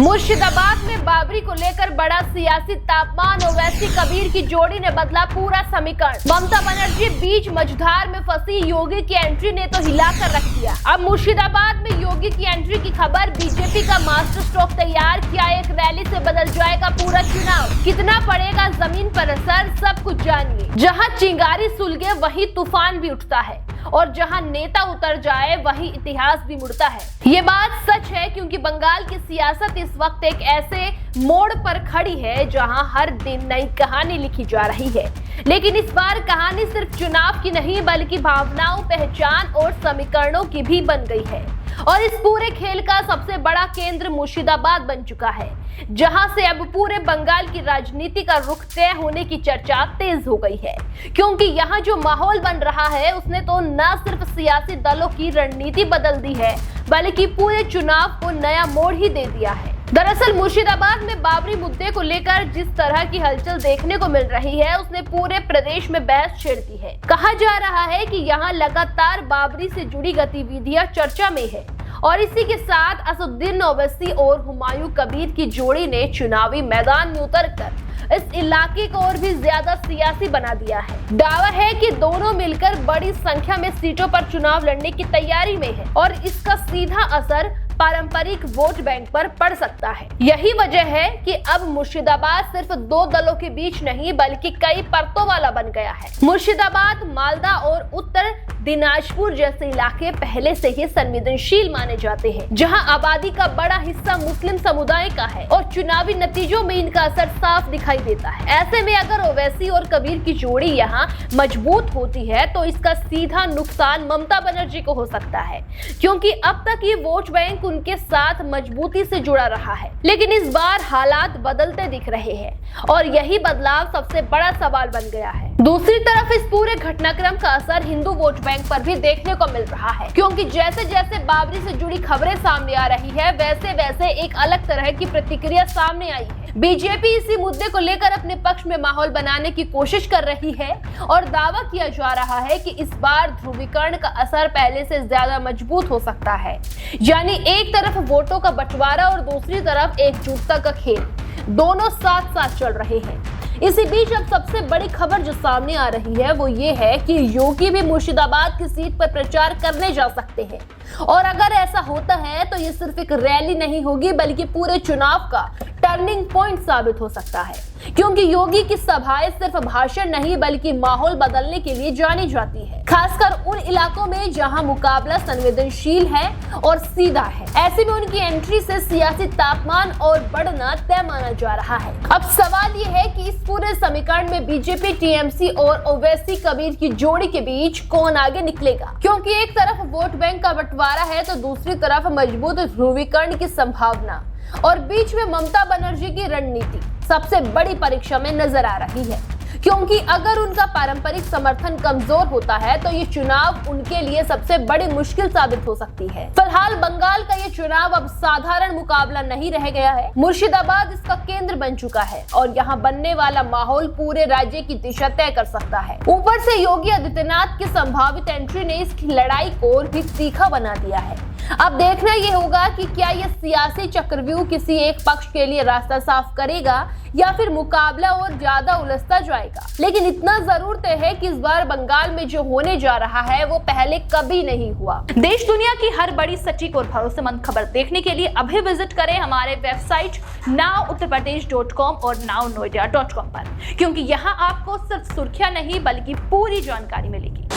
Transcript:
मुर्शिदाबाद में बाबरी को लेकर बड़ा सियासी तापमान। ओवैसी कबीर की जोड़ी ने बदला पूरा समीकरण। ममता बनर्जी बीच मझधार में फंसी योगी की एंट्री ने तो हिलाकर रख दिया। अब मुर्शिदाबाद में योगी की एंट्री की खबर। बीजेपी का मास्टर स्ट्रोक तैयार किया। एक रैली से बदल जाएगा पूरा चुनाव। कितना पड़ेगा जमीन पर असर, सब कुछ जानिए। जहाँ चिंगारी सुलगे वही तूफान भी उठता है और जहां नेता उतर जाए वही इतिहास भी मुड़ता है। ये बात सच है क्योंकि बंगाल की सियासत इस वक्त एक ऐसे मोड़ पर खड़ी है जहां हर दिन नई कहानी लिखी जा रही है। लेकिन इस बार कहानी सिर्फ चुनाव की नहीं बल्कि भावनाओं, पहचान और समीकरणों की भी बन गई है। और इस पूरे खेल का सबसे बड़ा केंद्र मुर्शिदाबाद बन चुका है, जहां से अब पूरे बंगाल की राजनीति का रुख तय होने की चर्चा तेज हो गई है। क्योंकि यहाँ जो माहौल बन रहा है उसने तो न सिर्फ सियासी दलों की रणनीति बदल दी है बल्कि पूरे चुनाव को नया मोड़ ही दे दिया है। दरअसल मुर्शिदाबाद में बाबरी मुद्दे को लेकर जिस तरह की हलचल देखने को मिल रही है उसने पूरे प्रदेश में बहस छेड़ दी है। कहा जा रहा है कि यहाँ लगातार बाबरी से जुड़ी गतिविधियां चर्चा में है और इसी के साथ असदुद्दीन ओवैसी और हुमायूं कबीर की जोड़ी ने चुनावी मैदान में उतरकर इस इलाके को और भी ज्यादा सियासी बना दिया है। दावा है कि दोनों मिलकर बड़ी संख्या में सीटों पर चुनाव लड़ने की तैयारी में है और इसका सीधा असर पारंपरिक वोट बैंक पर पड़ सकता है। यही वजह है कि अब मुर्शिदाबाद सिर्फ दो दलों के बीच नहीं बल्कि कई परतों वाला बन गया है। मुर्शिदाबाद, मालदा और उत्तर दिनाजपुर जैसे इलाके पहले से ही संवेदनशील माने जाते हैं, जहां आबादी का बड़ा हिस्सा मुस्लिम समुदाय का है और चुनावी नतीजों में इनका असर साफ दिखाई देता है। ऐसे में अगर ओवैसी और कबीर की जोड़ी यहाँ मजबूत होती है तो इसका सीधा नुकसान ममता बनर्जी को हो सकता है, क्योंकि अब तक ये वोट बैंक उनके साथ मजबूती से जुड़ा रहा है। लेकिन इस बार हालात बदलते दिख रहे हैं और यही बदलाव सबसे बड़ा सवाल बन गया है। दूसरी तरफ इस पूरे घटनाक्रम का असर हिंदू वोट बैंक पर भी देखने को मिल रहा है, क्योंकि जैसे जैसे बाबरी से जुड़ी खबरें सामने आ रही है वैसे वैसे एक अलग तरह की प्रतिक्रिया सामने आई है। बीजेपी इसी मुद्दे को लेकर अपने पक्ष में माहौल बनाने की कोशिश कर रही है और दावा किया जा रहा है कि इस बार ध्रुवीकरण का असर पहले से ज्यादा मजबूत हो सकता है। यानी एक तरफ वोटों का बंटवारा और दूसरी तरफ एकजुटता का खेल, दोनों साथ साथ चल रहे हैं। इसी बीच अब सबसे बड़ी खबर जो सामने आ रही है वो ये है कि योगी भी मुर्शिदाबाद की सीट पर प्रचार करने जा सकते हैं और अगर ऐसा होता है तो ये सिर्फ एक रैली नहीं होगी बल्कि पूरे चुनाव का टर्निंग पॉइंट साबित हो सकता है, क्योंकि योगी की सभाएं सिर्फ भाषण नहीं बल्कि माहौल बदलने के लिए जानी जाती है, खासकर उन इलाकों में जहां मुकाबला संवेदनशील है और सीधा है। ऐसे में उनकी एंट्री से सियासी तापमान और बढ़ना तय माना जा रहा है। अब सवाल ये है कि इस पूरे समीकरण में बीजेपी, टीएमसी और ओवैसी कबीर की जोड़ी के बीच कौन आगे निकलेगा, क्योंकि एक तरफ वोट बैंक का बंटवारा है तो दूसरी तरफ मजबूत ध्रुवीकरण की संभावना और बीच में ममता बनर्जी की रणनीति सबसे बड़ी परीक्षा में नजर आ रही है, क्योंकि अगर उनका पारंपरिक समर्थन कमजोर होता है तो ये चुनाव उनके लिए सबसे बड़ी मुश्किल साबित हो सकती है। फिलहाल बंगाल का ये चुनाव अब साधारण मुकाबला नहीं रह गया है। मुर्शिदाबाद इसका केंद्र बन चुका है और यहाँ बनने वाला माहौल पूरे राज्य की दिशा तय कर सकता है। ऊपर से योगी आदित्यनाथ की संभावित एंट्री ने इस लड़ाई को और भी तीखा बना दिया है। अब देखना ये होगा कि क्या ये सियासी चक्रव्यूह किसी एक पक्ष के लिए रास्ता साफ करेगा या फिर मुकाबला और ज्यादा उलझता जाएगा। लेकिन इतना जरूर तय है कि इस बार बंगाल में जो होने जा रहा है वो पहले कभी नहीं हुआ। देश दुनिया की हर बड़ी सटीक और भरोसेमंद खबर देखने के लिए अभी विजिट करें हमारे वेबसाइट nowuttarpradesh.com और nownoida.com पर, क्योंकि यहाँ आपको सिर्फ सुर्खियां नहीं बल्कि पूरी जानकारी मिलेगी।